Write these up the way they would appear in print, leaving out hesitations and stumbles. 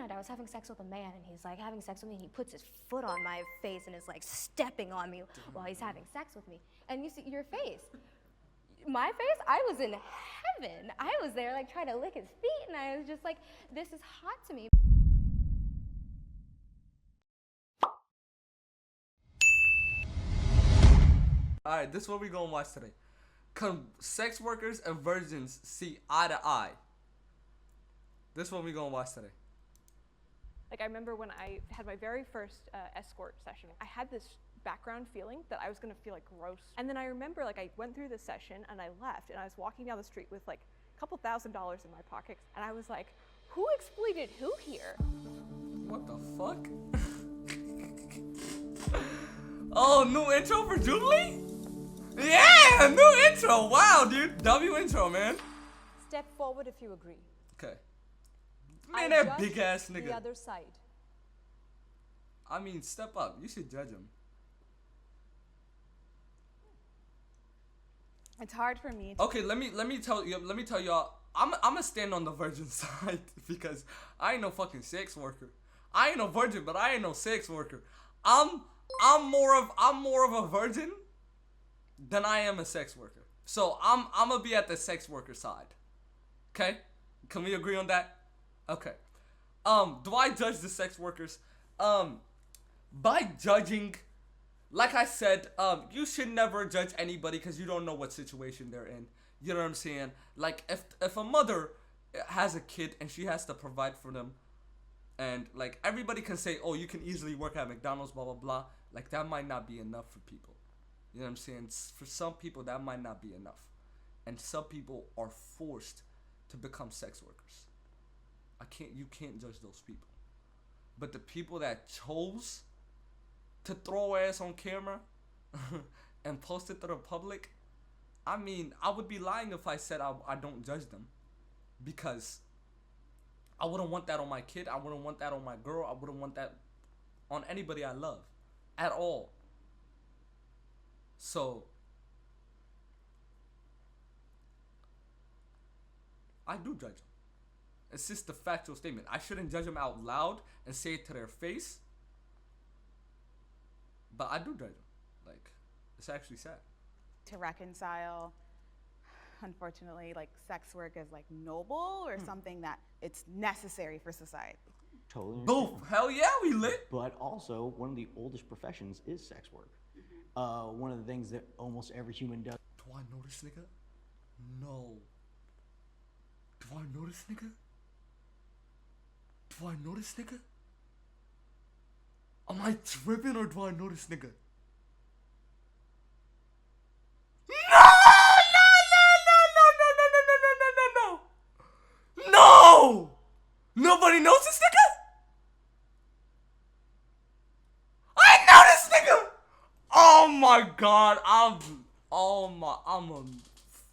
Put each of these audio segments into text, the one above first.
night I was having sex with a man, and he's like having sex with me, and he puts his foot on my face and is like stepping on me while he's having sex with me. And you see your face. My face, I was in heaven. I was there like trying to lick his feet, and I was just like, this is hot to me. Alright, this is what we gonna watch today. Can sex workers and virgins see eye to eye? This is what we gonna watch today. Like, I remember when I had my very first escort session, I had this background feeling that I was gonna feel like gross. And then I remember, like, I went through the session and I left, and I was walking down the street with like a couple $1,000s in my pocket, and I was like, who exploited who here? What the fuck? Oh, new intro for Jubilee? Yeah, new intro. Wow, dude. W intro, man. Step forward if you agree. Okay. Man, I that judge big ass nigga. the other side. I mean, step up. You should judge him. It's hard for me. Okay, let me tell y'all. I'm gonna stand on the virgin side because I ain't no fucking sex worker. I ain't no virgin, but I ain't no sex worker. I'm more of a virgin than I am a sex worker. So I'm gonna be at the sex worker side. Okay? Can we agree on that? Okay. Do I judge the sex workers? By judging, like I said, you should never judge anybody because you don't know what situation they're in. You know what I'm saying? Like, if a mother has a kid and she has to provide for them, and like everybody can say, oh, you can easily work at McDonald's, blah blah blah. Like, that might not be enough for people. You know what I'm saying? For some people, that might not be enough, and some people are forced to become sex workers. You can't judge those people. But the people that chose to throw ass on camera and post it to the public, I mean, I would be lying if I said I don't judge them, because I wouldn't want that on my kid. I wouldn't want that on my girl. I wouldn't want that on anybody I love at all. So I do judge them. It's just a factual statement. I shouldn't judge them out loud and say it to their face, but I do judge them. Like, it's actually sad. To reconcile, unfortunately, like, sex work is like noble or something that it's necessary for society. Totally. Boom. Hell yeah, we lit. But also, one of the oldest professions is sex work. One of the things that almost every human does. Do I know this nigga? No. Do I know this nigga? Do I know this nigga? Am I tripping, or do I know this nigga? No! Nobody knows this nigga? I know this nigga! Oh my god,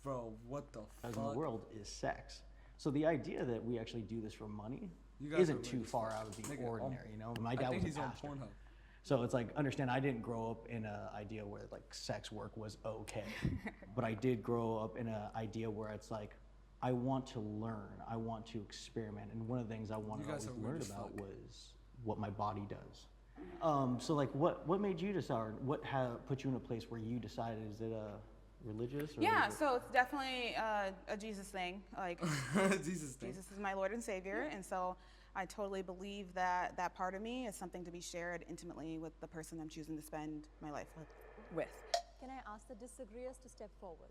bro, what the fuck? In the world is sex. So the idea that we actually do this for money You guys are isn't too really far out of the Nigga, ordinary, you know? My I dad think was he's a on pastor. Pornhub. So it's like, understand, I didn't grow up in an idea where like sex work was okay. But I did grow up in an idea where it's like, I want to learn, I want to experiment. And one of the things I wanted to You guys always are weird learn as about fuck. was what my body does. So like, what made you decide, what put you in a place where you decided, is it religious? Or Yeah, is it... so it's definitely a Jesus thing. Like, Jesus thing. Jesus is my Lord and Savior, and so I totally believe that that part of me is something to be shared intimately with the person I'm choosing to spend my life with. Can I ask the disagreeers to step forward?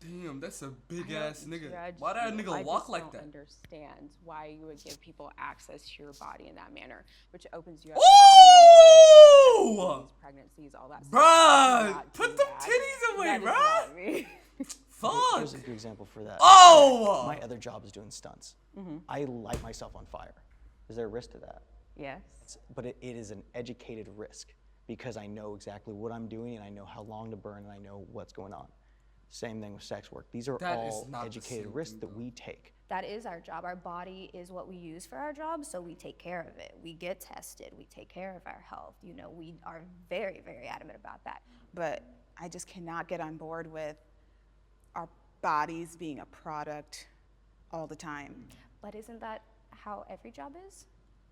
Damn, that's a big ass nigga. Why that nigga walk like that? I just don't understand why you would give people access to your body in that manner, which opens you up Ooh! to these pregnancies, all that Bruh, stuff. put them titties away, bruh. Fuck. Here's a good example for that. Oh! My other job is doing stunts. I light myself on fire. Is there a risk to that? Yes. But it is an educated risk because I know exactly what I'm doing and I know how long to burn and I know what's going on. Same thing with sex work. These are That is all not the educated same risks thing, that though. we take. That is our job. Our body is what we use for our job, so we take care of it. We get tested. We take care of our health. You know, we are very, very adamant about that. But I just cannot get on board with our bodies being a product all the time. But isn't that how every job is?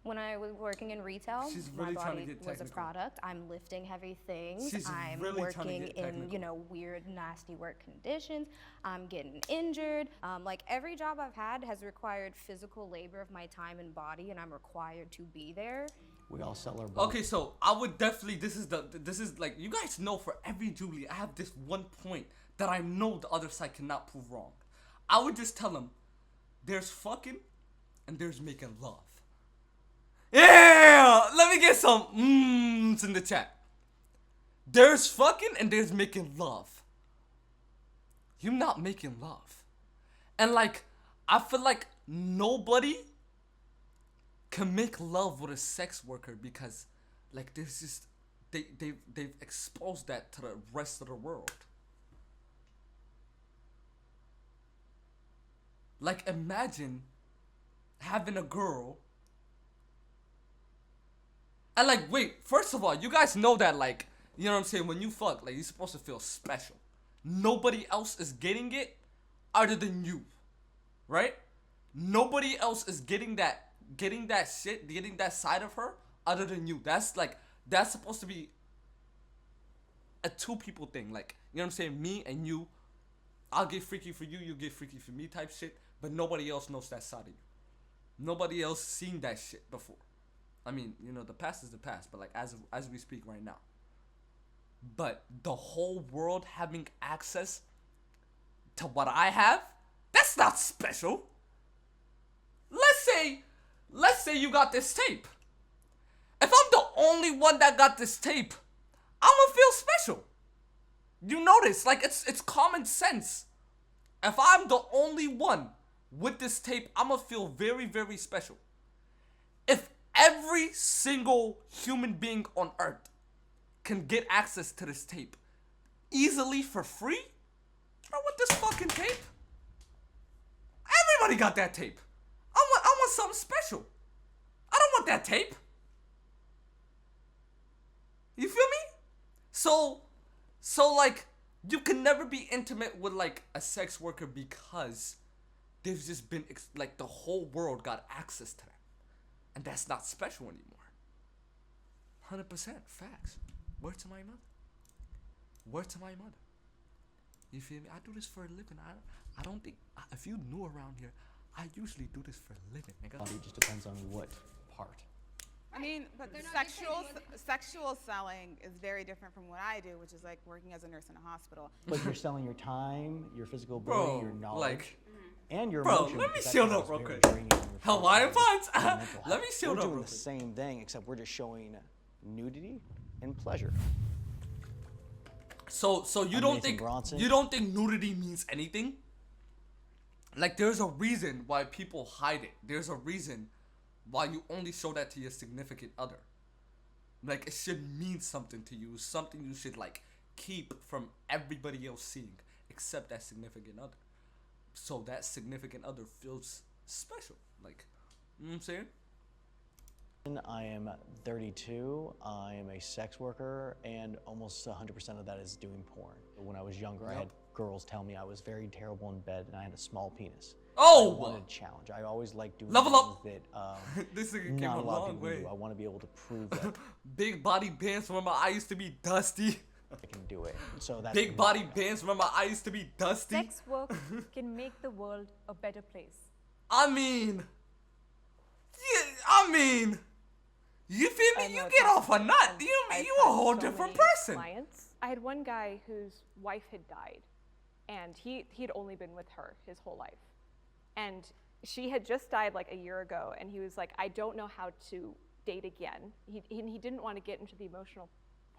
When I was working in retail, She's my really trying to body get was a technical. product. I'm lifting heavy things. She's I'm really trying to working get in, technical. weird, nasty work conditions. I'm getting injured. Like every job I've had has required physical labor of my time and body, and I'm required to be there. We all sell our bodies. Okay, so I would definitely. This is like, you guys know, for every Julie, I have this one point that I know the other side cannot prove wrong. I would just tell them, there's fucking and there's making love. Yeah, let me get some in the chat. There's fucking and there's making love. You're not making love. And like, I feel like nobody can make love with a sex worker, because like, there's just, they've exposed that to the rest of the world. Like, imagine having a girl. And like, wait, first of all, you guys know that, like, you know what I'm saying, when you fuck, like, you're supposed to feel special. Nobody else is getting it other than you. Right? Nobody else is getting that shit, getting that side of her other than you. That's like, that's supposed to be a two people thing. Like, you know what I'm saying? Me and you, I'll get freaky for you, you get freaky for me type shit. But nobody else knows that side of you. Nobody else seen that shit before. I mean, you know, the past is the past, but like, as we speak right now. But the whole world having access to what I have, that's not special. Let's say you got this tape. If I'm the only one that got this tape, I'ma feel special. You notice, like, it's common sense. If I'm the only one with this tape, I'ma feel very, very special. If every single human being on earth can get access to this tape easily for free, I want this fucking tape. Everybody got that tape. I want something special. I don't want that tape. You feel me? So like, you can never be intimate with like a sex worker, because they've just been like, the whole world got access to them, and that's not special anymore. 100% facts. Word to my mother. Word to my mother. You feel me? I do this for a living. I don't think, if you knew around here, I usually do this for a living, nigga. It just depends on what part. I mean, but sexual selling is very different from what I do, which is like working as a nurse in a hospital. But you're selling your time, your physical Bro, ability, your knowledge, like, and your bro, emotions. let me because shield that up real is very quick. draining on your Hawaiian physical punch. and mental Let health. me shield We're up doing real the quick. same thing, except we're just showing nudity and pleasure. So you I'm don't Nathan think Bronson. you don't think nudity means anything? Like, there's a reason why people hide it. There's a reason why you only show that to your significant other. Like, it should mean something to you. Something you should like keep from everybody else seeing, except that significant other. So that significant other feels special. Like, you know what I'm saying? I am 32. I am a sex worker, and almost 100% of that is doing porn. When I was younger, I had girls tell me I was very terrible in bed and I had a small penis. Oh! I wanted a challenge. I always liked doing Level up. things that This nigga came not a a lot of long people way. do. I want to be able to prove that Big body bands. Remember, I used to be dusty. I can do it. So that's Big what- body bands. Remember, I used to be dusty. Sex work can make the world a better place. I mean, you feel I me? know You it's get not- off a nut. I've You had a whole so different many person. Clients. I had one guy whose wife had died, and he'd only been with her his whole life, and she had just died like a year ago, and he was like, I don't know how to date again. He didn't want to get into the emotional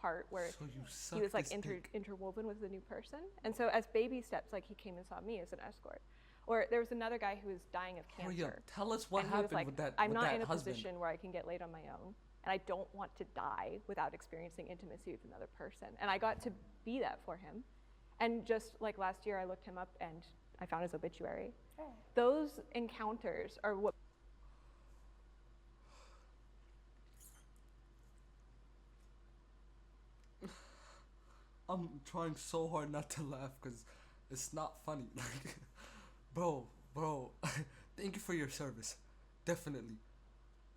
part where So you suck he was like this dick. interwoven with the new person, and so as baby steps, like he came and saw me as an escort. Or there was another guy who was dying of Hurry cancer. up. Tell us what and he was happened like, with that I'm with not that in a husband. position where I can get laid on my own, and I don't want to die without experiencing intimacy with another person. And I got to be that for him. And just like last year, I looked him up and I found his obituary. Those encounters are what I'm trying so hard not to laugh because it's not funny. Like, bro, Bro, thank you for your service. Definitely.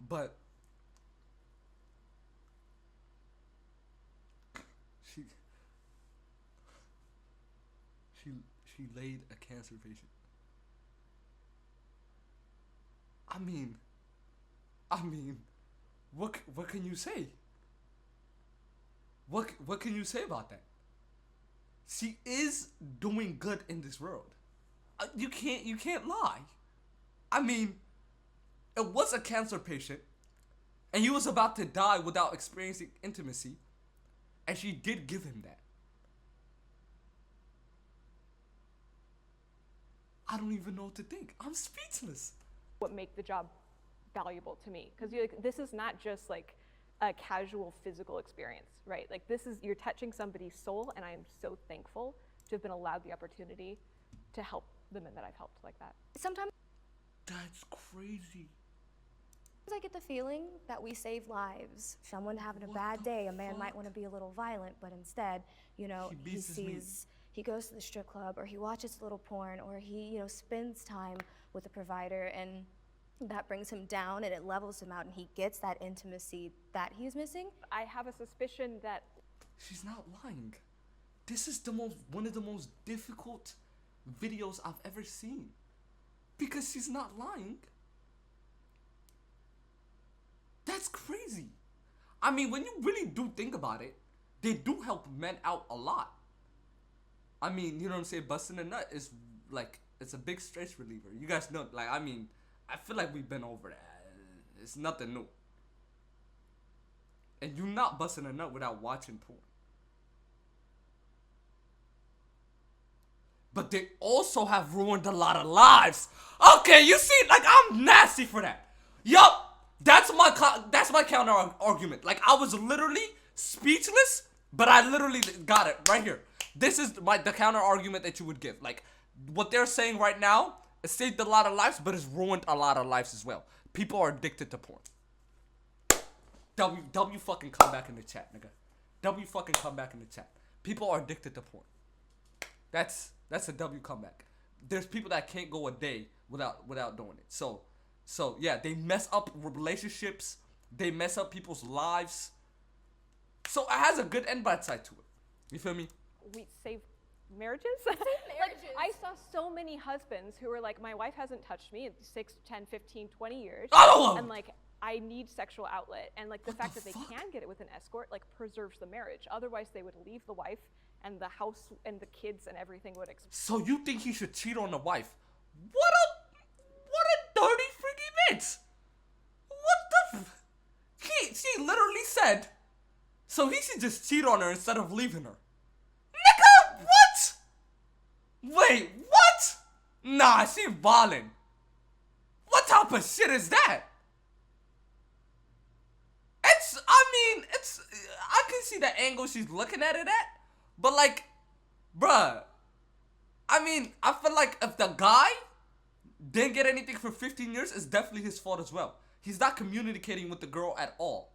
But she she laid a cancer patient. I mean, what can you say? What can you say about that? She is doing good in this world. You can't lie. I mean, it was a cancer patient, and he was about to die without experiencing intimacy, and she did give him that. I don't even know what to think. I'm speechless. What make the job valuable to me? Because this is not just like a casual physical experience, right? Like you're touching somebody's soul, and I am so thankful to have been allowed the opportunity to help the men that I've helped like that. Sometimes That's crazy. I get the feeling that we save lives. Someone having a bad day, a man might want to be a little violent, but instead, you know, he goes to the strip club, or he watches a little porn, or he, you know, spends time with a provider, and that brings him down and it levels him out, and he gets that intimacy that he's missing. I have a suspicion that She's not lying. This is one of the most difficult videos I've ever seen. Because she's not lying. That's crazy. I mean, when you really do think about it, they do help men out a lot. I mean, you know what I'm saying? Busting a nut is like, it's a big stress reliever. You guys know, like, I mean, I feel like we've been over that. It's nothing new. And you're not busting a nut without watching porn. But they also have ruined a lot of lives. Okay, you see, like, I'm nasty for that. Yup, that's my counter argument. Like, I was literally speechless, but I literally got it right here. This is the counter argument that you would give. Like, what they're saying right now, it saved a lot of lives, but it's ruined a lot of lives as well. People are addicted to porn. W fucking come back in the chat, nigga. W fucking come back in the chat. People are addicted to porn. That's a W comeback. There's people that can't go a day without doing it. So yeah, they mess up relationships. They mess up people's lives. So it has a good and bad side to it. You feel me? we save marriages. Like, I saw so many husbands who were like, my wife hasn't touched me in 6, 10, 15, 20 years. And like, I need sexual outlet. And like the fact that they can get it with an escort like preserves the marriage. Otherwise they would leave the wife and the house and the kids and everything would explode. So you think he should cheat on the wife? What a dirty freaky bitch. What the she literally said, so he should just cheat on her instead of leaving her. Nigga, what? Wait, what? Nah, she ballin'. What type of shit is that? I can see the angle she's looking at it at, but like, bruh, I mean, I feel like if the guy didn't get anything for 15 years, it's definitely his fault as well. He's not communicating with the girl at all.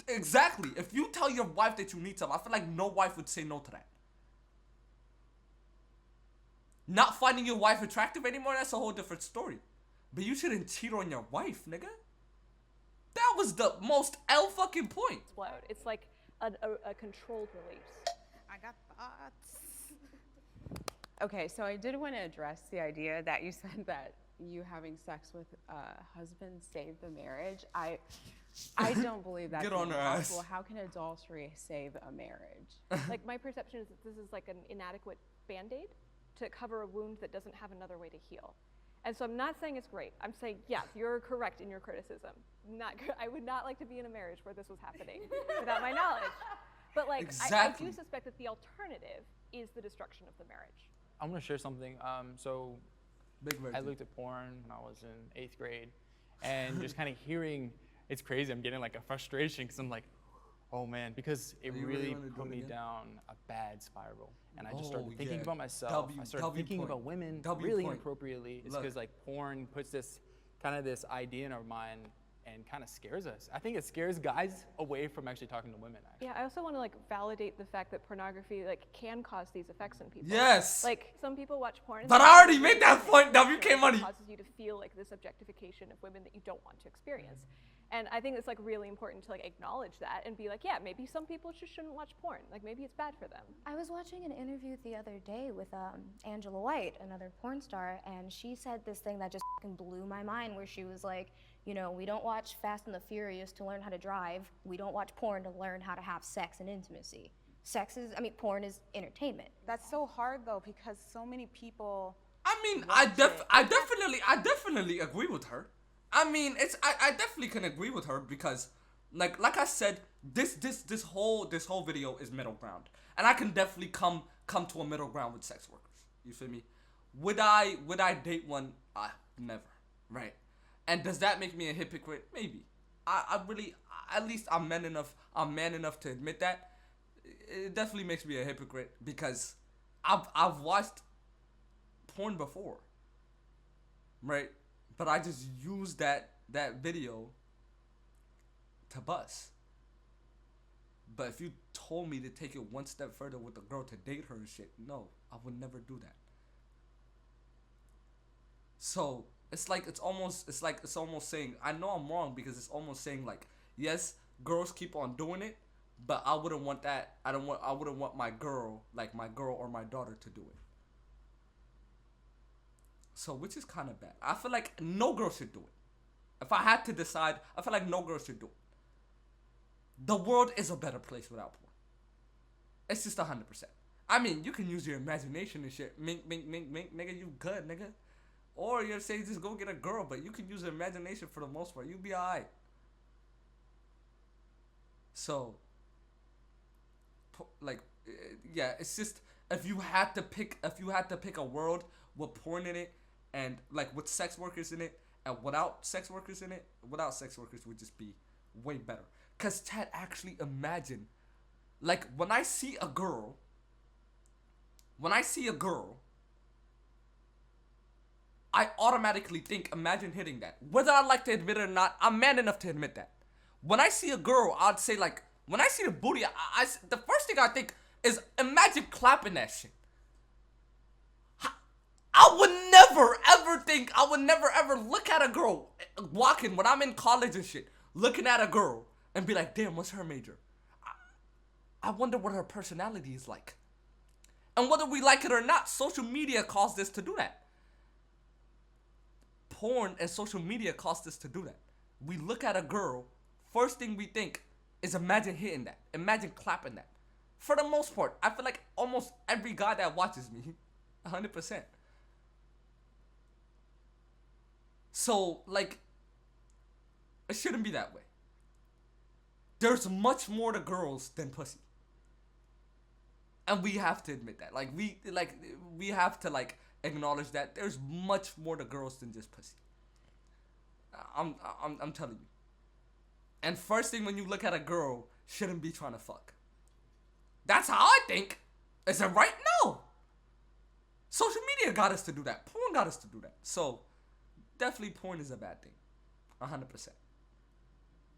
Exactly. If you tell your wife that you need something, I feel like no wife would say no to that. Not finding your wife attractive anymore, that's a whole different story. But you shouldn't cheat on your wife, nigga. That was the most L fucking point. Explode. It's like a controlled release. I got thoughts. Okay, so I did want to address the idea that you said that you having sex with a husband saved the marriage. I don't believe that's Get on her possible. ass. How can adultery save a marriage? Like my perception is that this is like an inadequate Band-Aid to cover a wound that doesn't have another way to heal. And so I'm not saying it's great. I'm saying, yes, you're correct in your criticism. I would not like to be in a marriage where this was happening without my knowledge. But like, Exactly. I do suspect that the alternative is the destruction of the marriage. I'm gonna share something. So Big Brains. I looked at porn when I was in 8th grade, and just kind of hearing, it's crazy. I'm getting like a frustration because I'm like, oh man, because it You really wanna do put it me again? down a bad spiral, and I just Oh, started thinking yeah. about myself. I started thinking point. about women W really point. inappropriately. It's Look. because like porn puts this kind of this idea in our mind, and kind of scares us. I think it scares guys away from actually talking to women. Actually. Yeah, I also want to like validate the fact that pornography like can cause these effects in people. Yes. Like some people watch porn. and But they I already feel made that really point, insecure, WK and Money. It causes you to feel like this objectification of women that you don't want to experience. And I think it's like really important to like acknowledge that and be like, yeah, maybe some people just shouldn't watch porn. Like maybe it's bad for them. I was watching an interview the other day with Angela White, another porn star, and she said this thing that just fucking blew my mind, where she was like, you know, we don't watch Fast and the Furious to learn how to drive. We don't watch porn to learn how to have sex and intimacy. Porn is entertainment. That's so hard though, because so many people. I mean, I definitely agree with her. I mean, I definitely can agree with her because, like I said, this whole video is middle ground, and I can definitely come to a middle ground with sex workers. You feel me? Would I date one? Never. Right? And does that make me a hypocrite? Maybe. I really, at least I'm man enough to admit that. It definitely makes me a hypocrite because I've watched porn before. Right? But I just used that video to bust. But if you told me to take it one step further with the girl to date her and shit, no, I would never do that. So it's almost saying, I know I'm wrong, because it's almost saying like, yes, girls keep on doing it, but I wouldn't want that. I wouldn't want my girl or my daughter to do it. So, which is kind of bad. I feel like no girl should do it. If I had to decide, I feel like no girl should do it. The world is a better place without porn. It's just 100%. I mean, you can use your imagination and shit. Mink, nigga, you good, nigga. Or you're saying just go get a girl, but you can use your imagination for the most part. You'll be alright. So, like, yeah, it's just, if you had to pick a world with porn in it, and like with sex workers in it, and without sex workers in it, without sex workers would just be way better. Cause Chad, actually imagine, like when I see a girl, I automatically think, imagine hitting that. Whether I like to admit it or not, I'm man enough to admit that. When I see a girl, I'd say like, when I see the booty, the first thing I think is, imagine clapping that shit. I would never ever look at a girl walking when I'm in college and shit, looking at a girl and be like, damn, what's her major? I wonder what her personality is like. And whether we like it or not, social media caused us to do that. Porn and social media caused us to do that. We look at a girl, first thing we think is imagine hitting that, imagine clapping that. For the most part, I feel like almost every guy that watches me, 100%. So, like, it shouldn't be that way. There's much more to girls than pussy. And we have to admit that. Like, we have to, like, acknowledge that there's much more to girls than just pussy. I'm telling you. And first thing when you look at a girl, shouldn't be trying to fuck. That's how I think. Is it right? No. Social media got us to do that. Porn got us to do that. So, definitely porn is a bad thing. 100%.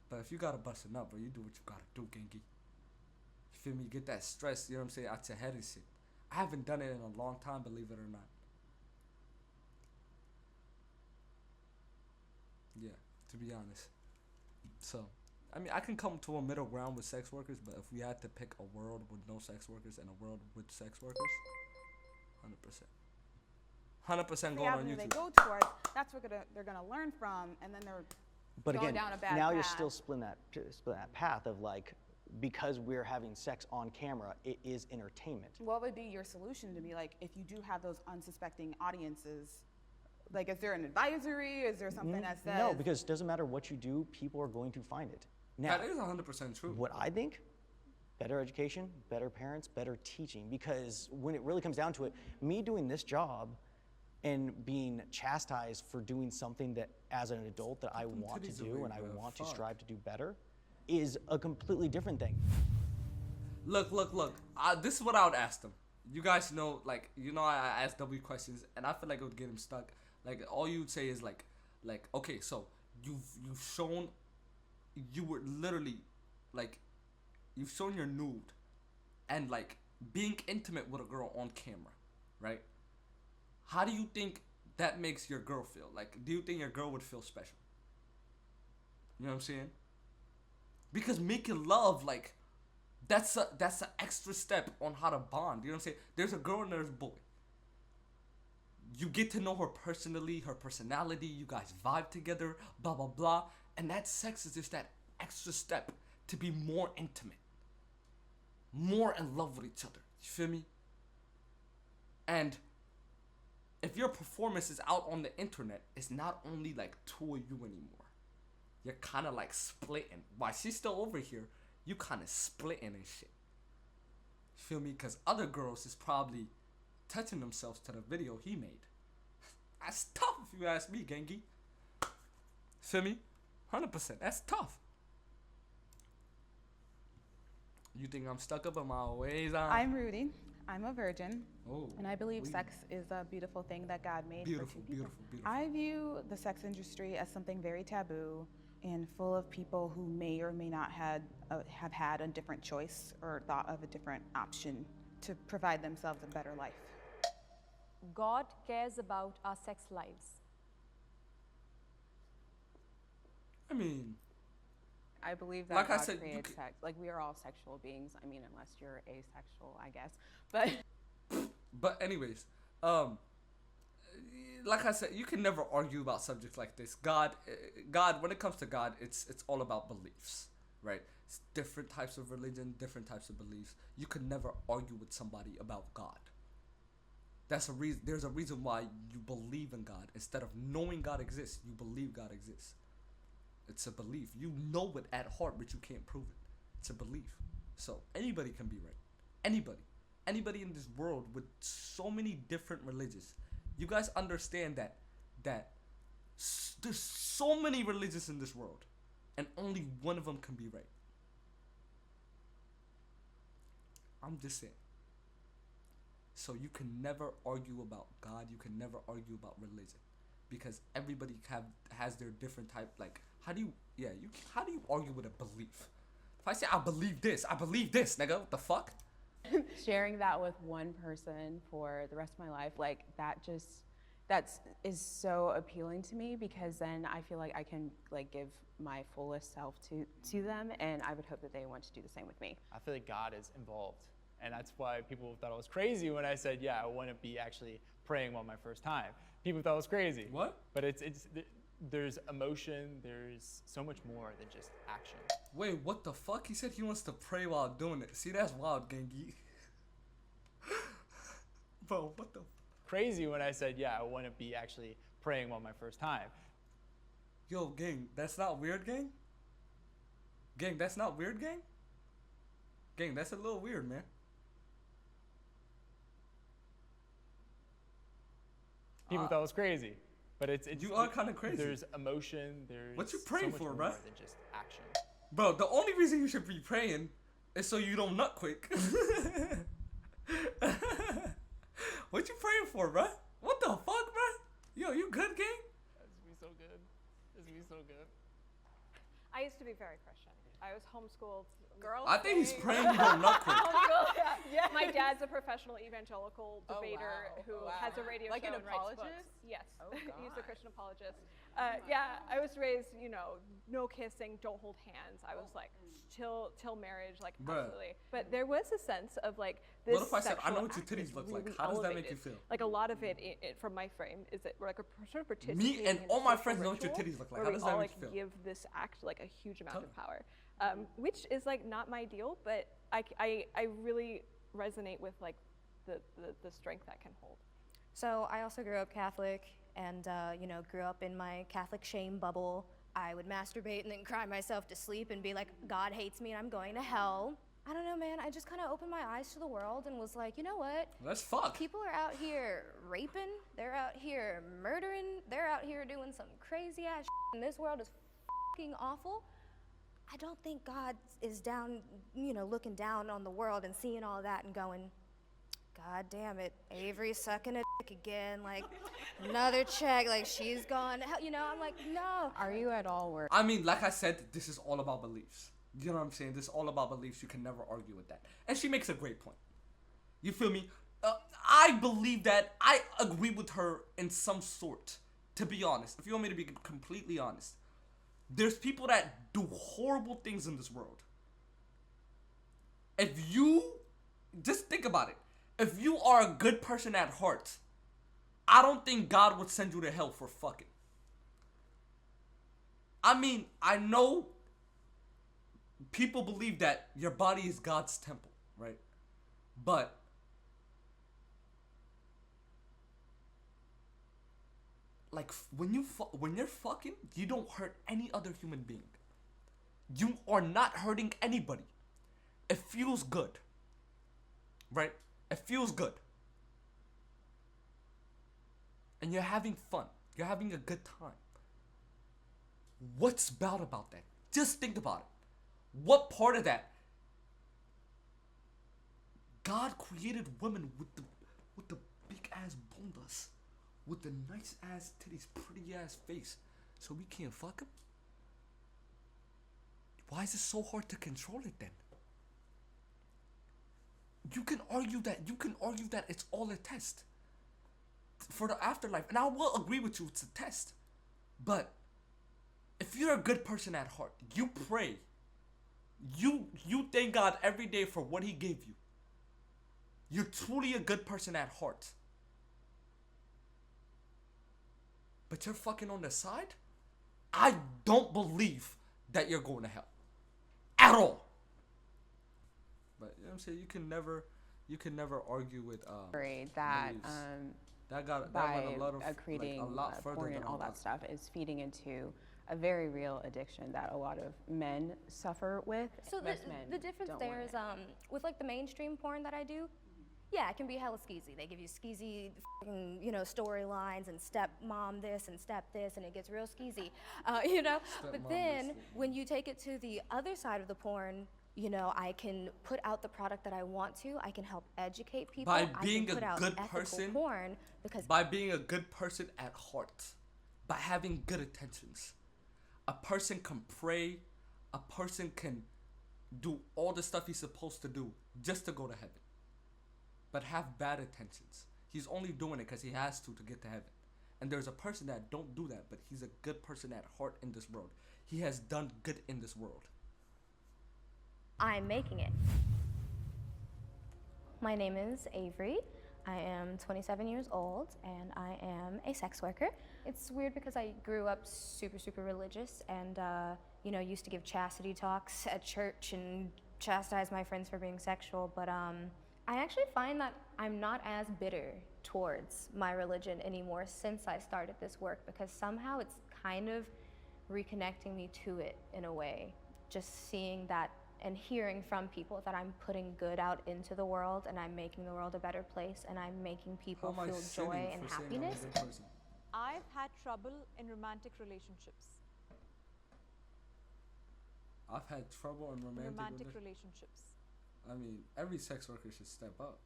But if you gotta bust it up, bro, you do what you gotta do, Genki. You feel me? Get that stress, you know what I'm saying, out your head and shit. I haven't done it in a long time, believe it or not. Yeah, to be honest. So, I mean, I can come to a middle ground with sex workers, but if we had to pick a world with no sex workers and a world with sex workers, 100%. 100% going on avenue they YouTube. go towards, that's what they're gonna learn from, and then they're But going again, down a bad now you're path. still splitting that path of like, because we're having sex on camera, it is entertainment. What would be your solution to be like, if you do have those unsuspecting audiences? Like, is there an advisory? Is there something that says? No, because it doesn't matter what you do, people are going to find it. Now, That is 100% true. what I think, better education, better parents, better teaching. Because when it really comes down to it, me doing this job and being chastised for doing something that, as an adult, that I want to titties do away, and I bro. want to Fuck. strive to do better, is a completely different thing. Look. This is what I would ask them. You guys know, like, you know, I ask W questions, and I feel like it would get him stuck. Like, all you would say is like, okay, so you've shown you were literally, like, you've shown your nude, and like being intimate with a girl on camera, right? How do you think that makes your girl feel? Like, do you think your girl would feel special? You know what I'm saying? Because making love, like, that's an extra step on how to bond. You know what I'm saying? There's a girl and there's a boy. You get to know her personally, her personality. You guys vibe together, blah blah blah. And that sex is just that extra step to be more intimate, more in love with each other. You feel me? And if your performance is out on the internet, it's not only like two of you anymore. You're kind of like splitting. While she's still over here, you kind of splitting and shit. You feel me? Because other girls is probably touching themselves to the video he made. That's tough if you ask me, Gengi. Feel me? 100%. That's tough. You think I'm stuck up in my ways? I'm Rudy. I'm a virgin. Oh, And I believe we- sex is a beautiful thing that God made for two Beautiful, people. beautiful, beautiful. I view the sex industry as something very taboo and full of people who may or may not have had a different choice or thought of a different option to provide themselves a better life. God cares about our sex lives. I mean, I believe that Like I God said, you created c- sex. Like, we are all sexual beings. I mean, unless you're asexual, I guess. But but anyways, like I said, you can never argue about subjects like this. God, when it comes to God, it's all about beliefs, right? It's different types of religion, different types of beliefs. You could never argue with somebody about God. That's a reason. There's a reason why you believe in God instead of knowing God exists. You believe God exists. It's a belief. You know it at heart, but you can't prove it. It's a belief. So anybody can be right. Anybody in this world with so many different religions. You guys understand that there's so many religions in this world, and only one of them can be right. I'm just saying. So you can never argue about God. You can never argue about religion, because everybody has their different type. Like, how do you argue with a belief? If I say I believe this, nigga, what the fuck? sharing that with one person for the rest of my life, like, is so appealing to me, because then I feel like I can, like, give my fullest self to them, and I would hope that they want to do the same with me. I feel like God is involved. And that's why people thought I was crazy when I said, yeah, I want to be actually praying on my first time. People thought I was crazy. What? But there's emotion, there's so much more than just action. Wait, what the fuck? He said he wants to pray while doing it. See, that's wild, Gengi. Bro, what the? Crazy when I said, yeah, I want to be actually praying on my first time. Yo, gang, that's not weird, gang? Gang, that's not weird, gang? Gang, that's a little weird, man. People thought I was crazy. But it's You are kinda crazy. There's emotion, there's What you so praying much for, more bruh? than just action. Bro, the only reason you should be praying is so you don't nut quick. What you praying for, bruh? What the fuck, bruh? Yo, you good, gang? This would be so good. This would be so good. I used to be very Christian. I was homeschooled. Girls. I think he's say- praying you don't nut quick. Homeschooled, yeah. My dad's a professional evangelical Oh, debater wow. who Wow. has a radio Like show an and writes books. apologist? Yes, Oh, he's a God. Christian apologist. Yeah, I was raised, no kissing, don't hold hands. I was like, till marriage, like, Bruh. absolutely. But there was a sense of like this. What if I said, I know sexual what your act titties is look like? really How does that make you elevated. feel? Like, a lot of it, from my frame, is that we're like a sort of participating Me and in all my social friends know what your ritual titties look like. where How we does that all, make like, you feel? give this act like a huge amount Tell of me. power, which is like not my deal, but I really resonate with like the strength that can hold. So I also grew up Catholic and, grew up in my Catholic shame bubble. I would masturbate and then cry myself to sleep and be like, God hates me and I'm going to hell. I don't know, man. I just kind of opened my eyes to the world and was like, you know what? Let's fuck. People are out here raping. They're out here murdering. They're out here doing some crazy ass shit. And this world is fucking awful. I don't think God is down, looking down on the world and seeing all that and going, God damn it, Avery sucking a dick again. Like, another check. Like, she's gone. You know, I'm like, no. Are you at all worried? I mean, like I said, this is all about beliefs. You know what I'm saying? This is all about beliefs. You can never argue with that. And she makes a great point. You feel me? I believe that. I agree with her in some sort, to be honest. If you want me to be completely honest. There's people that do horrible things in this world. If you, just think about it. If you are a good person at heart, I don't think God would send you to hell for fucking. I mean, I know people believe that your body is God's temple, right? But like when you're fucking, you don't hurt any other human being. You are not hurting anybody. It feels good, right? It feels good. And you're having fun. You're having a good time. What's bad about that? Just think about it. What part of that? God created women with the big ass bundas, with the nice ass titties, pretty ass face, so we can't fuck them? Why is it so hard to control it then? You can argue that it's all a test for the afterlife, and I will agree with you, it's a test. But if you're a good person at heart, you pray, you thank God every day for what He gave you. You're truly a good person at heart. But you're fucking on the side? I don't believe that you're going to hell. At all. But you know what I'm saying? You can never argue with Worried that beliefs. That went by a lot of creating like, a lot further porn than and all that stuff is feeding into a very real addiction that a lot of men suffer with. So Most men the difference don't there want is it. with like the mainstream porn that I do, yeah, it can be hella skeezy. They give you skeezy, storylines and stepmom this and step this, and it gets real skeezy, But then when you take it to the other side of the porn, I can put out the product that I want to. I can help educate people. By being I can put a out good ethical person, porn because by being a good person at heart, by having good intentions, a person can pray, a person can do all the stuff he's supposed to do just to go to heaven, but have bad intentions. He's only doing it because he has to get to heaven. And there's a person that don't do that, but he's a good person at heart in this world. He has done good in this world. I'm making it. My name is Avery. I am 27 years old and I am a sex worker. It's weird because I grew up super, super religious and, used to give chastity talks at church and chastise my friends for being sexual, but I actually find that I'm not as bitter towards my religion anymore since I started this work because somehow it's kind of reconnecting me to it in a way. Just seeing that and hearing from people that I'm putting good out into the world and I'm making the world a better place and I'm making people feel joy and happiness. I've had trouble in romantic relationships. I've had trouble in romantic relationships. I mean, every sex worker should step up.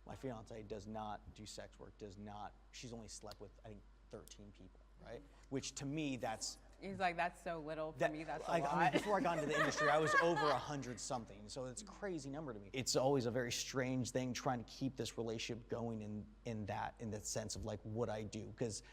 My fiance does not do sex work, she's only slept with, I think, 13 people, right? Which to me, He's like, that's so little. For me, that's a lot. I mean, before I got into the industry, I was over 100 something, so it's a crazy number to me. It's always a very strange thing trying to keep this relationship going in the sense of like what I do, because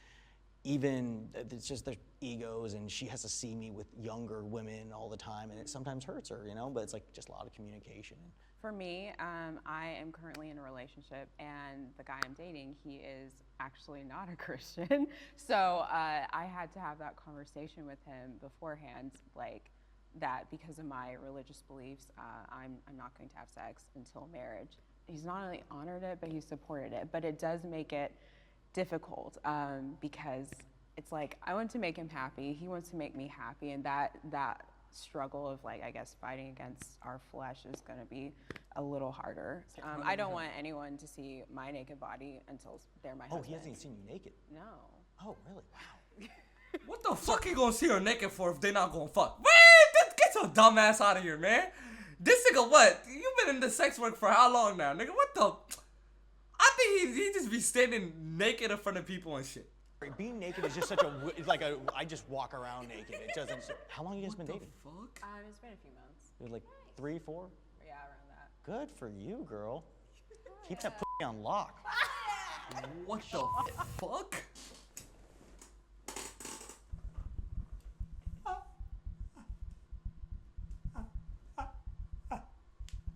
even it's just there's egos, and she has to see me with younger women all the time, and it sometimes hurts her, but it's like just a lot of communication. For me, I am currently in a relationship, and the guy I'm dating, he is actually not a Christian. So I had to have that conversation with him beforehand, like that because of my religious beliefs, I'm not going to have sex until marriage. He's not only honored it, but he supported it. But it does make it difficult because it's like I want to make him happy, he wants to make me happy, and that struggle of like, I guess, fighting against our flesh is going to be a little harder. I don't want anyone to see my naked body until they're my husband. Oh, he hasn't even seen you naked? No. Oh, really? Wow. What the fuck you gonna see her naked for if they not gonna fuck? Man, get your dumb ass out of here, man. This nigga what? You been in the sex work for how long now, nigga? What the? I think he just be standing naked in front of people and shit. Being naked is just such a like a. I just walk around naked. It doesn't. How long have you guys been dating? Fuck. It's been a few months. It was like 3, 4. Yeah, around that. Good for you, girl. Keep that pussy on lock. What the fuck?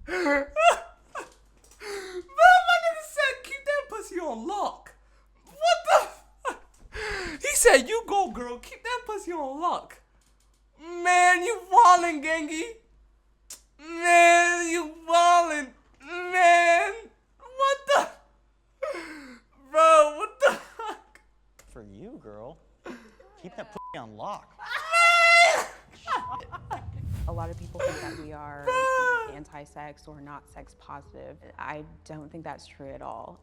Man, my nigga said keep that pussy on lock. What the fuck? He said you go, girl. Keep that pussy on lock. Man, you wildin', Gangy. Man, you wildin'. Man, what the? Bro, what the fuck? For you, girl. Keep that pussy on lock. A lot of people think that we are anti-sex or not sex positive. I don't think that's true at all.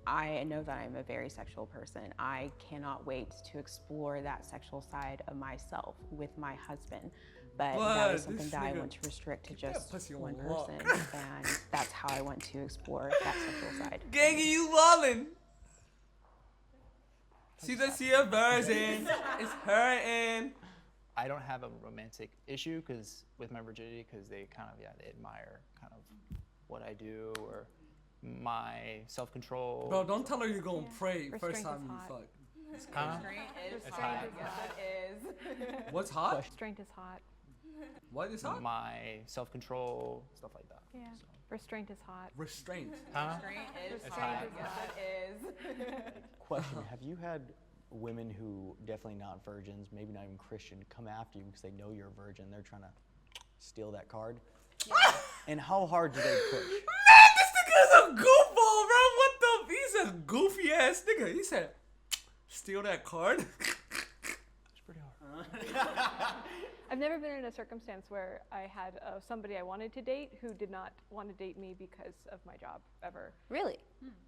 I know that I'm a very sexual person. I cannot wait to explore that sexual side of myself with my husband. But that is something that I want to restrict to just one person, and that's how I want to explore that sexual side. Gangy, you wallin'. See her version. It's hurting. I don't have a romantic issue with my virginity because they kind of they admire kind of what I do or my self-control. Bro, don't tell her you're gonna pray Restraint first is time you hot. fuck. Huh? It's hot. What's hot? Restraint is hot. What is hot? My self-control, stuff like that. Yeah. Restraint is hot. Restraint. Huh? It's hot. Question: have you had women who definitely not virgins, maybe not even Christian, come after you because they know you're a virgin? They're trying to steal that card. And how hard do they push? Man, this nigga's a goofball, bro. What the? He's a goofy ass nigga. He said, steal that card. It's pretty hard. I've never been in a circumstance where I had somebody I wanted to date who did not want to date me because of my job, ever. Really?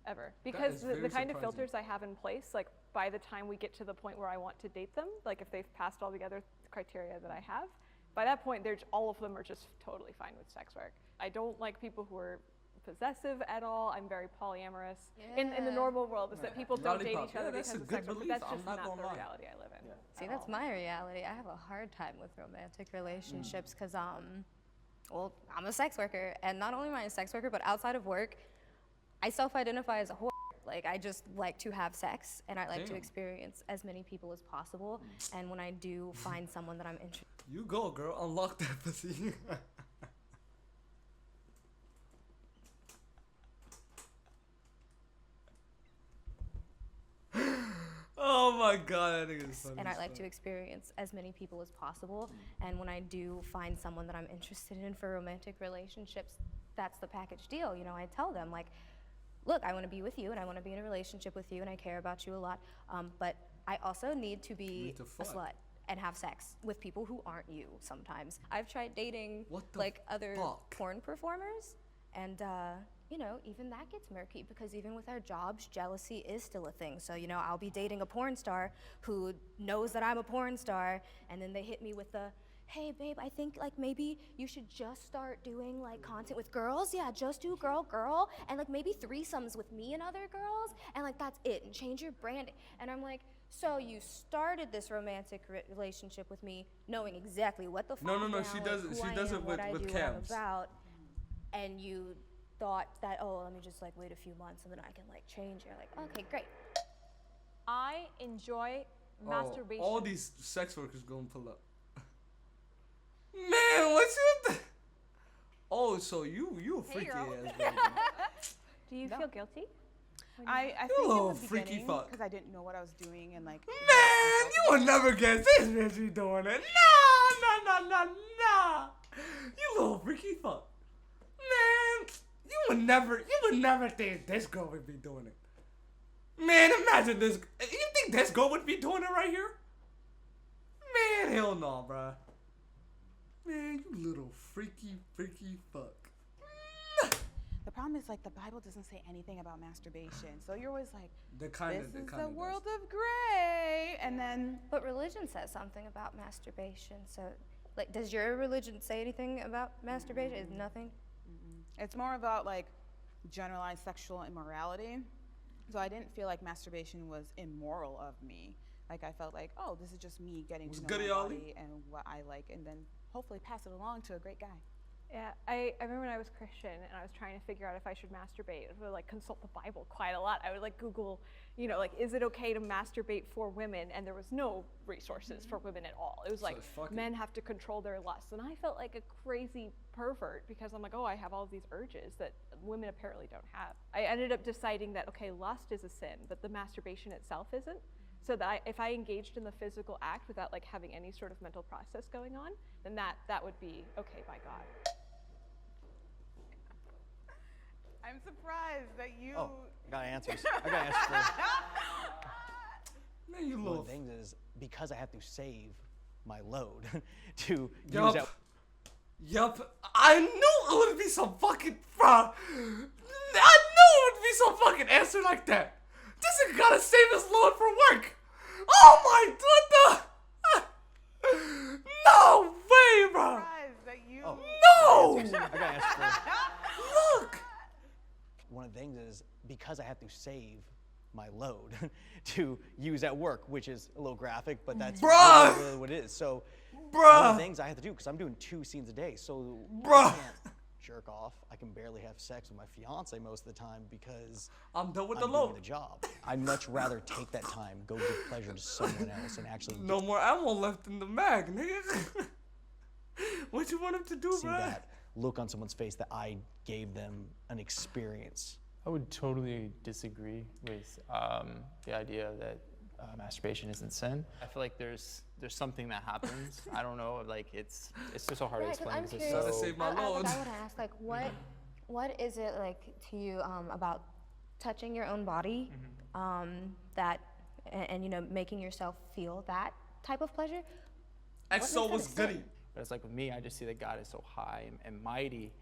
Ever. Because is the very kind of surprising. filters I have in place, like by the time we get to the point where I want to date them, like if they've passed all the other criteria that I have, by that point, all of them are just totally fine with sex work. I don't like people who are possessive at all. I'm very polyamorous. In the normal world, is that people don't date Lollipop. each other Yeah, that's because a of good sex work, but belief. that's I'm just not not gonna the lie. reality I live in. See, that's my reality. I have a hard time with romantic relationships because, well, I'm a sex worker, and not only am I a sex worker, but outside of work, I self-identify as a whore. Like, I just like to have sex, and I like to Damn. experience as many people as possible. And when I do find someone that I'm interested, You go, girl. Unlock that pussy. Oh my god, that nigga is funny. and I as like fuck. to experience as many people as possible. And when I do find someone that I'm interested in for romantic relationships, that's the package deal. You know, I tell them, like, look, I want to be with you, and I want to be in a relationship with you, and I care about you a lot. But I also need to be need to a fuck. slut and have sex with people who aren't you sometimes. I've tried dating What the like other fuck? porn performers, and you know, even that gets murky because even with our jobs, jealousy is still a thing. So, you know, I'll be dating a porn star who knows that I'm a porn star, and then they hit me with the, hey babe, I think like maybe you should just start doing like content with girls. Yeah, just do girl, and like maybe threesomes with me and other girls, and like that's it, and change your branding. And I'm like, so you started this romantic relationship with me knowing exactly what the fuck No, I'm she down does with, it- who she I does am, it what with- I with do, what I'm cams. about, and you thought that, oh, let me just like wait a few months and then I can like change. You're like, okay, great. I enjoy Oh, masturbation. all these sex workers gonna pull up. Man, what's with the? Oh, so you a freaky girl. ass baby. Do you feel guilty? I You think little in the freaky beginning, fuck. because I didn't know what I was doing and like. Man, you would never guess this bitch be doing it. No. You little freaky fuck. Man, you would never think this girl would be doing it. Man, imagine this. You think this girl would be doing it right here? Man, hell no, bruh. Man, you little freaky fuck. The problem is like the Bible doesn't say anything about masturbation, so you're always like, The kind this of is the world of gray, and then But religion says something about masturbation. So, like, does your religion say anything about masturbation? Is nothing? It's more about like generalized sexual immorality. So I didn't feel like masturbation was immoral of me. Like I felt like, oh, this is just me getting Was to know goody my Ollie? body and what I like, and then hopefully pass it along to a great guy. Yeah, I remember when I was Christian and I was trying to figure out if I should masturbate. I would like consult the Bible quite a lot. I would like Google, you know, like, is it okay to masturbate for women? And there was no resources for women at all. It was like fuck it. men have to control their lusts. And I felt like a crazy pervert because I'm like, oh, I have all these urges that women apparently don't have. I ended up deciding that, okay, lust is a sin, but the masturbation itself isn't. So that if I engaged in the physical act without like having any sort of mental process going on, then that would be okay by God. I'm surprised that you. Oh, I got answers. I got answers. Man, you One little. of the things is because I have to save my load to use Yup. that. Yup. I knew it would be some fucking. Bruh. I knew it would be some fucking answer like that. This nigga gotta save his load for work. Oh my. What the? No way, bro. Surprised that you. No. I got answers. Look. One of the things is because I have to save my load to use at work, which is a little graphic, but that's Bruh! really what it is. So one Bruh. of the things I have to do, because I'm doing 2 scenes a day, so Bruh. I can't jerk off. I can barely have sex with my fiance most of the time because I'm done with I'm the doing load. the job. I'd much rather take that time, go give pleasure to someone else, and actually No more ammo left in the mag, nigga. What you want him to do, see bro? that look on someone's face that I gave them an experience. I would totally disagree with the idea that masturbation isn't sin. I feel like there's something that happens. I don't know, like it's just so hard to Right, 'cause explain I'm because curious. it's so. Save my I load. want to ask, like, what is it like to you about touching your own body, that, and you know, making yourself feel that type of pleasure? XO was makes that a goody. But it's like with me, I just see that God is so high and mighty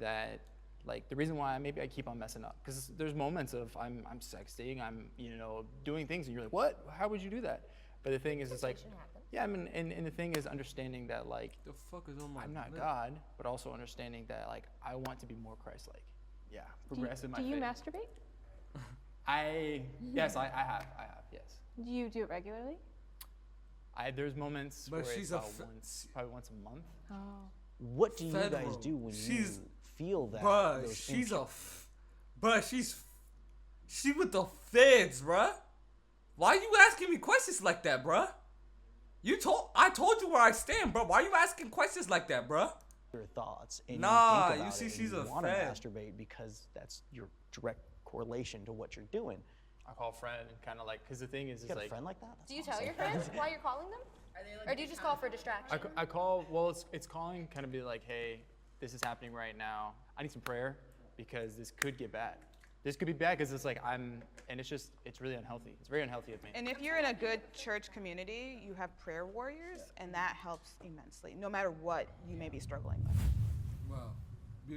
that, like, the reason why maybe I keep on messing up, because there's moments of I'm sexting, I'm, you know, doing things, and you're like, what? How would you do that? But the thing is, it's like, Situation happens. yeah, I mean, and the thing is understanding that, like, The fuck is on my I'm not lip? God, but also understanding that, like, I want to be more Christ-like. Yeah, progress in my Do you faith. masturbate? Yes, I have, yes. Do you do it regularly? There's moments But where she's it's a about f- probably once a month. Oh. What do you guys Federal. do when She's- you feel that? Bruh, those she's inch- she with the feds, bruh. Why you asking me questions like that, bruh? I told you where I stand, bruh. Why you asking questions like that, bruh? your thoughts and Nah, you think you about see it she's and a you want to fed. masturbate because that's your direct correlation to what you're doing. I call a friend and kind of like, because the thing is, You got like, a friend like that? That's Do you awesome. tell your friends why you're calling them? Or do you just call for distraction? I call, well, it's calling, kind of be like, hey, this is happening right now. I need some prayer because this could get bad. This could be bad because it's like and it's really unhealthy. It's very unhealthy of me. And if you're in a good church community, you have prayer warriors, and that helps immensely, no matter what you may be struggling with. Wow,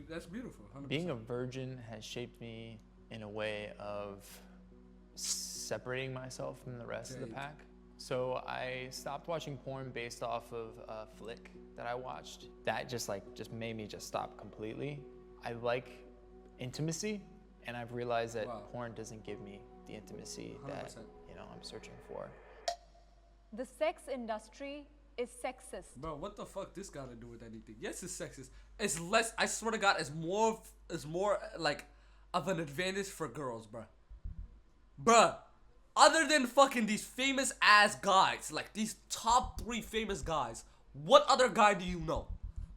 that's beautiful. 100%. Being a virgin has shaped me in a way of separating myself from the rest of the pack. So I stopped watching porn based off of a flick that I watched. That just made me just stop completely. I like intimacy, and I've realized that Wow. porn doesn't give me the intimacy that 100%. I'm searching for. The sex industry is sexist. Bro, what the fuck this got to do with anything? Yes, it's sexist. It's less. I swear to God, it's more like of an advantage for girls, bruh. Bruh, other than fucking these famous ass guys, like these top 3 famous guys, what other guy do you know?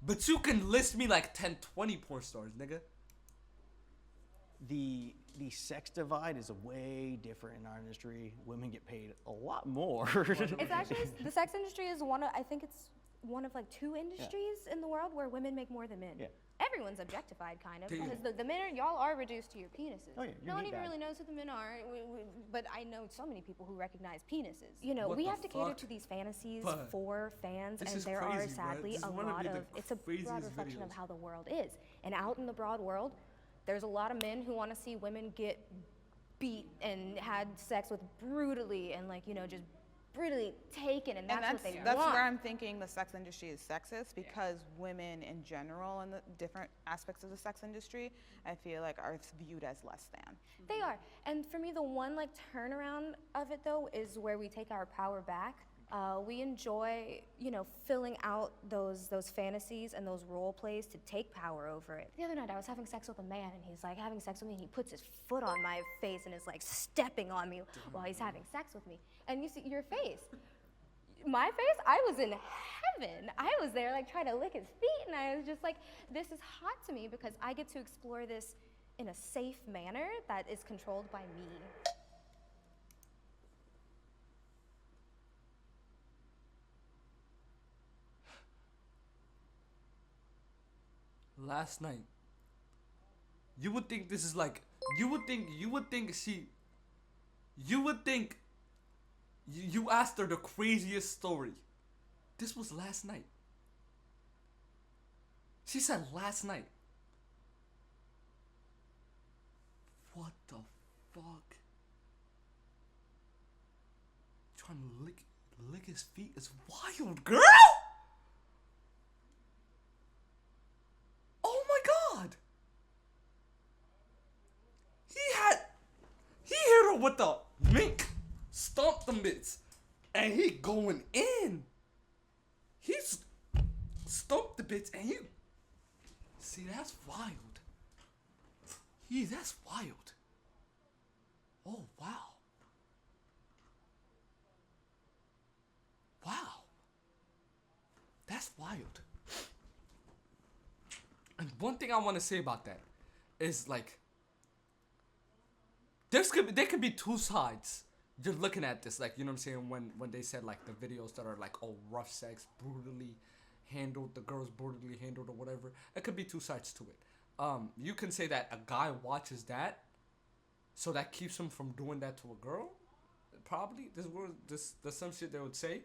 But you can list me like 10, 20 porn stars, nigga. The sex divide is way different in our industry. Women get paid a lot more. It's actually, the sex industry is I think it's one of like 2 industries in the world where women make more than men. Yeah. Everyone's objectified, kind of, Damn. because the men y'all are reduced to your penises. Oh, yeah, No you one need even that. really knows who the men are, but I know so many people who recognize penises. You know, What we the have to cater fuck? to these fantasies But for fans, this and is there crazy, are bruh. sadly This is a one of lot the of, it's a broad craziest reflection of videos. how the world is. And out in the broad world, there's a lot of men who want to see women get beat and had sex with brutally and, like, you know, just brutally taken, and that's what they that's want. where I'm thinking the sex industry is sexist, because women in general in the different aspects of the sex industry, I feel like are viewed as less than. They are. And for me, the one like turnaround of it though is where we take our power back. We enjoy, you know, filling out those fantasies and those role plays to take power over it. The other night I was having sex with a man, and he's like having sex with me, and he puts his foot on my face and is like stepping on me while he's having sex with me. And you see your face. My face, I was in heaven. I was there like trying to lick his feet, and I was just like, this is hot to me because I get to explore this in a safe manner that is controlled by me. Last night, you would think this is like, you would think you asked her the craziest story. This was last night. She said last night. What the fuck? Trying to lick his feet is wild, girl! Oh my god! He hit her with the mink, stomped them bits, and he going in. He's stomped the bits, and you see, that's wild. That's wild. Oh wow. Wow. That's wild. And one thing I want to say about that is like, there could be two sides. You're looking at this, like, you know what I'm saying, when they said like the videos that are like, oh, rough sex, brutally handled, the girl's brutally handled or whatever. It could be two sides to it. You can say that a guy watches that, so that keeps him from doing that to a girl. Probably there's some shit they would say,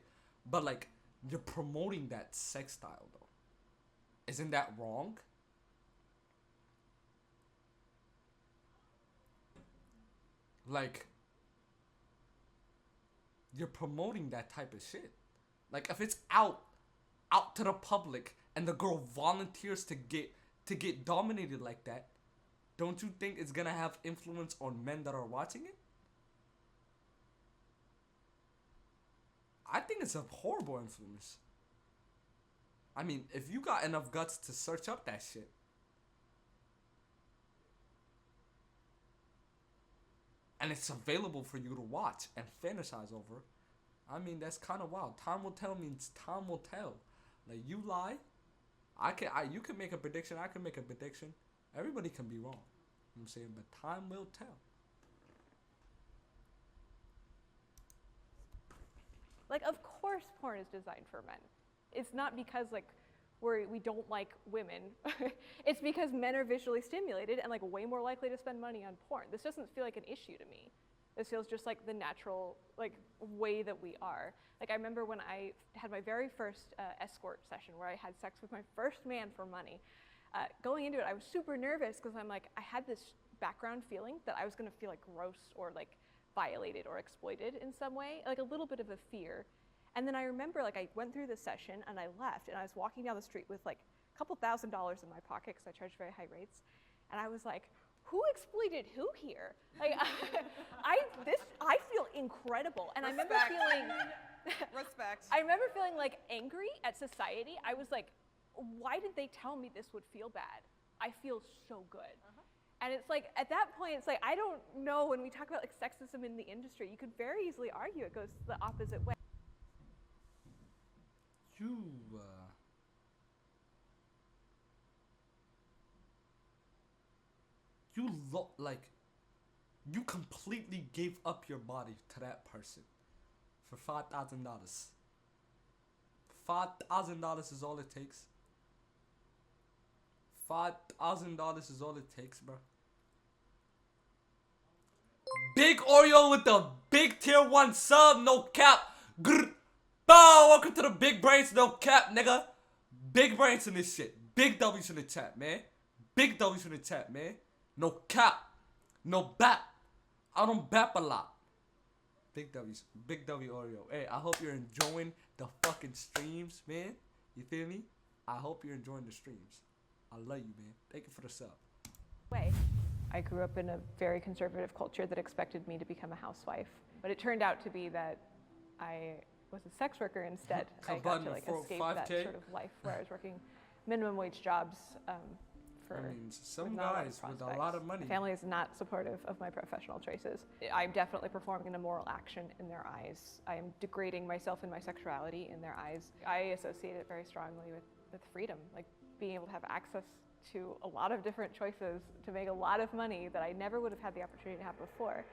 but like, you're promoting that sex style though. Isn't that wrong? Like, you're promoting that type of shit. Like, if it's out to the public and the girl volunteers to get dominated like that, don't you think it's gonna have influence on men that are watching it? I think it's a horrible influence. I mean, if you got enough guts to search up that shit, and it's available for you to watch and fantasize over, I mean, that's kind of wild. Time will tell means time will tell. Like, you lie, you can make a prediction, I can make a prediction. Everybody can be wrong. You know what I'm saying? But time will tell. Like, of course porn is designed for men. It's not because, like, we don't like women. It's because men are visually stimulated and, like, way more likely to spend money on porn. This doesn't feel like an issue to me. This feels just like the natural, like, way that we are. Like, I remember when I had my very first escort session where I had sex with my first man for money. Going into it, I was super nervous because I'm like, I had this background feeling that I was gonna feel like gross or like violated or exploited in some way, like a little bit of a fear. And then I remember, like, I went through the session and I left, and I was walking down the street with like a couple $1,000s in my pocket because I charge very high rates. And I was like, who exploited who here? Like, I feel incredible. And I remember feeling, Respect. I remember feeling like angry at society. I was like, why did they tell me this would feel bad? I feel so good. And it's like, at that point, it's like, I don't know, when we talk about like sexism in the industry, you could very easily argue it goes the opposite way. You completely gave up your body to that person for $5,000. $5,000 is all it takes. $5,000 is all it takes, bro. Big Oreo with the big tier 1 sub, no cap. Grr. Bow, welcome to the Big Brains, no cap, nigga. Big Brains in this shit. Big W's in the chat, man. Big W's in the chat, man. No cap. No bap. I don't bap a lot. Big W's. Big W Oreo. Hey, I hope you're enjoying the fucking streams, man. You feel me? I hope you're enjoying the streams. I love you, man. Thank you for the sub. Way. I grew up in a very conservative culture that expected me to become a housewife, but it turned out to be that I was a sex worker instead. I got to like escape that 5K? sort of life where I was working minimum wage jobs for I mean, some with not a lot of guys with a prospects. lot of money. My family is not supportive of my professional choices. I'm definitely performing an immoral action in their eyes. I am degrading myself and my sexuality in their eyes. I associate it very strongly with freedom, like being able to have access to a lot of different choices to make a lot of money that I never would have had the opportunity to have before.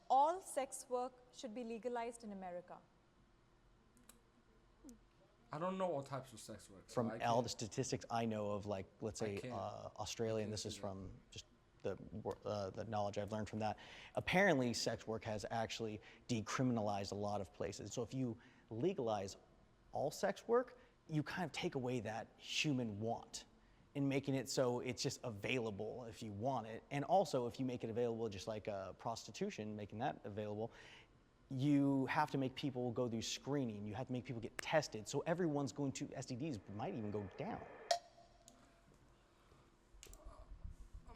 All sex work should be legalized in America. I don't know all types of sex work. so From I all can't- the statistics I know of, like, let's say can't- Australia, and this is from just the knowledge I've learned from that. Apparently, sex work has actually decriminalized a lot of places. So if you legalize all sex work, you kind of take away that human want in making it so it's just available if you want it. And also, if you make it available just like prostitution, making that available, you have to make people go through screening. You have to make people get tested. So everyone's going to, STDs might even go down.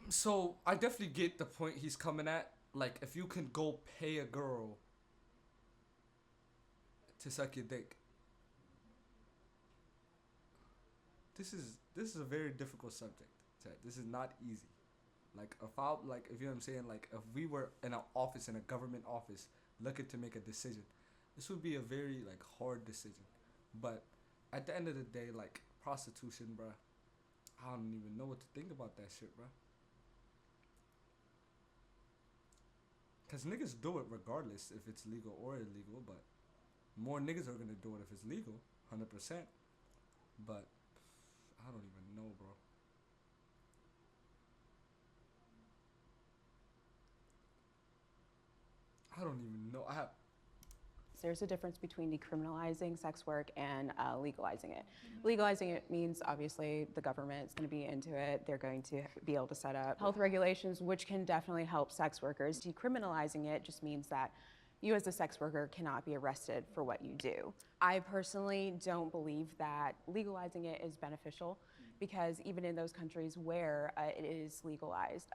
So I definitely get the point he's coming at. Like, if you can go pay a girl to suck your dick. This is a very difficult subject, Ted. This is not easy. Like, if you know what I'm saying, like, if we were in an office, in a government office, looking to make a decision, this would be a very, like, hard decision. But at the end of the day, like, prostitution, bruh, I don't even know what to think about that shit, bruh. Because niggas do it regardless if it's legal or illegal, but more niggas are gonna do it if it's legal, 100%. But I don't even know, bro. I don't even know. There's a difference between decriminalizing sex work and legalizing it. Legalizing it means obviously the government is going to be into it. They're going to be able to set up health regulations, which can definitely help sex workers. Decriminalizing it just means that you as a sex worker cannot be arrested for what you do. I personally don't believe that legalizing it is beneficial because even in those countries where it is legalized,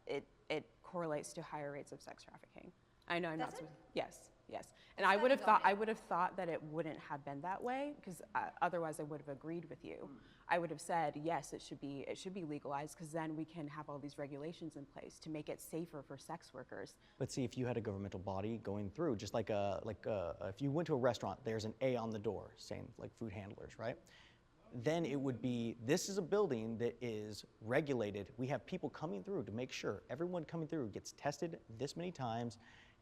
it correlates to higher rates of sex trafficking. I know I'm not. Yes. And I would have thought that it wouldn't have been that way because otherwise I would have agreed with you. I would have said yes, it should be legalized because then we can have all these regulations in place to make it safer for sex workers. But see, if you had a governmental body going through, just like if you went to a restaurant, there's an A on the door saying like food handlers, right? Then it would be, this is a building that is regulated. We have people coming through to make sure everyone coming through gets tested this many times.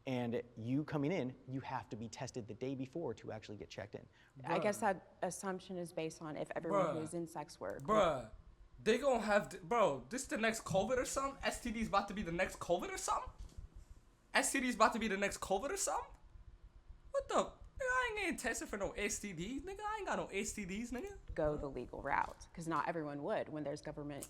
And you coming in, you have to be tested the day before to actually get checked in. I guess that assumption is based on if everyone who's in sex work. Bruh, they gonna have, this the next COVID or something? STD's about to be the next COVID or something? STD's about to be the next COVID or something? What the? Nigga, I ain't getting tested for no STDs, nigga. I ain't got no STDs, nigga. Go the legal route because not everyone would when there's government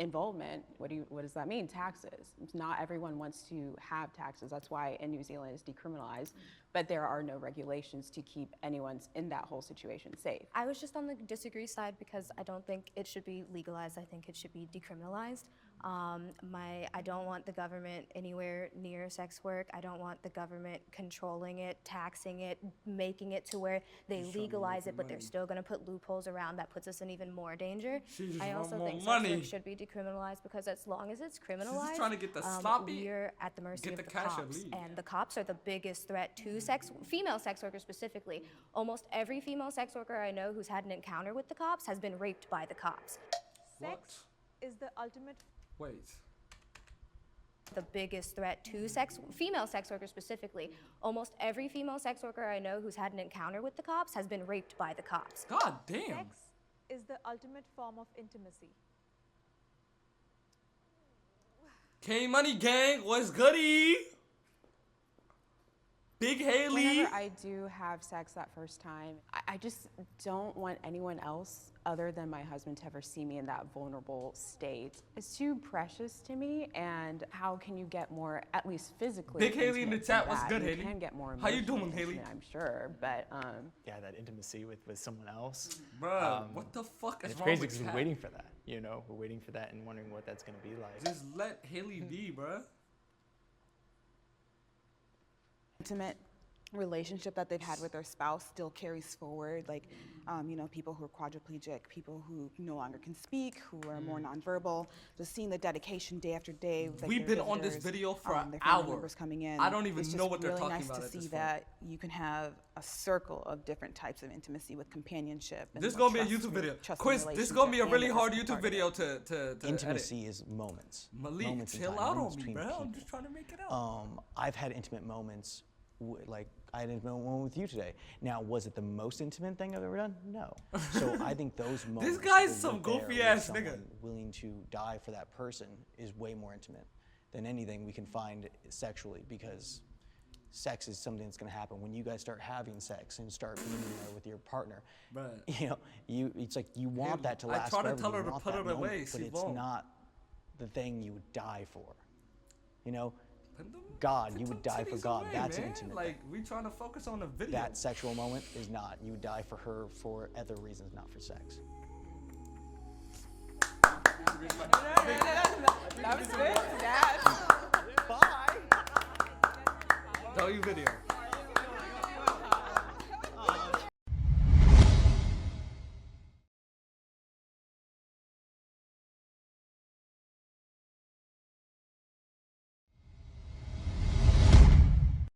involvement. What does that mean? Taxes. Not everyone wants to have taxes. That's why in New Zealand it's decriminalized, but there are no regulations to keep anyone in that whole situation safe. I was just on the disagree side because I don't think it should be legalized. I think it should be decriminalized. I don't want the government anywhere near sex work. I don't want the government controlling it, taxing it, making it to where they legalize it, but they're still going to put loopholes around that puts us in even more danger. I also think sex work should be decriminalized because as long as it's criminalized, trying to get the sloppy, we're at the mercy of the cash and cops. leave. And the cops are the biggest threat to female sex workers specifically. Almost every female sex worker I know who's had an encounter with the cops has been raped by the cops. Sex is the ultimate. Wait. The biggest threat to female sex workers specifically. Almost every female sex worker I know who's had an encounter with the cops has been raped by the cops. God damn. Sex is the ultimate form of intimacy. K Money Gang, what's goody? Big Haley. Whenever I do have sex that first time, I just don't want anyone else other than my husband to ever see me in that vulnerable state. It's too precious to me, and how can you get more, at least physically? Big Haley in the intimate than chat. What's that? good, You Haley? can get more How you doing, emotionally Haley? intimate, I'm sure, but Yeah, that intimacy with someone else. Bruh, what the fuck And is it's wrong crazy with because we're chat? waiting for that. You know, we're waiting for that and wondering what that's gonna be like. Just let Haley be, bruh. Intimate relationship that they've had with their spouse still carries forward. Like, you know, people who are quadriplegic, people who no longer can speak, who are more nonverbal. Just seeing the dedication day after day. With, like, We've their been on this visitors, video for an their family hour. members coming in. I don't even It's know just what they're really talking nice about to at see this that you can have a circle of different types of intimacy with companionship. And This is more gonna be a trust- YouTube video. trusting Quiz, this is gonna be a relationship really and hard that's YouTube part of it. video to Intimacy is moments. Malik, moments in chill time, out on moments me, between bro. I'm people. just trying to make it out. I've had intimate moments, like I had an intimate moment with you today. Now, was it the most intimate thing I've ever done? No. So I think those moments. guy's where some you're there goofy with ass someone nigga. willing to die for that person is way more intimate than anything we can find sexually, because sex is something that's going to happen when you guys start having sex and start being there with your partner. Right. You know, it's like you want that to I last try to forever. tell you her to want put that it away, moment, but she it's won't. not the thing you would die for. You know, Put them- God, put you them would die for titties God. away, That's an man. intimate Like, thing. we trying to focus on the video. That sexual moment is not. You would die for her for other reasons, not for sex. that was good. Dad. W video.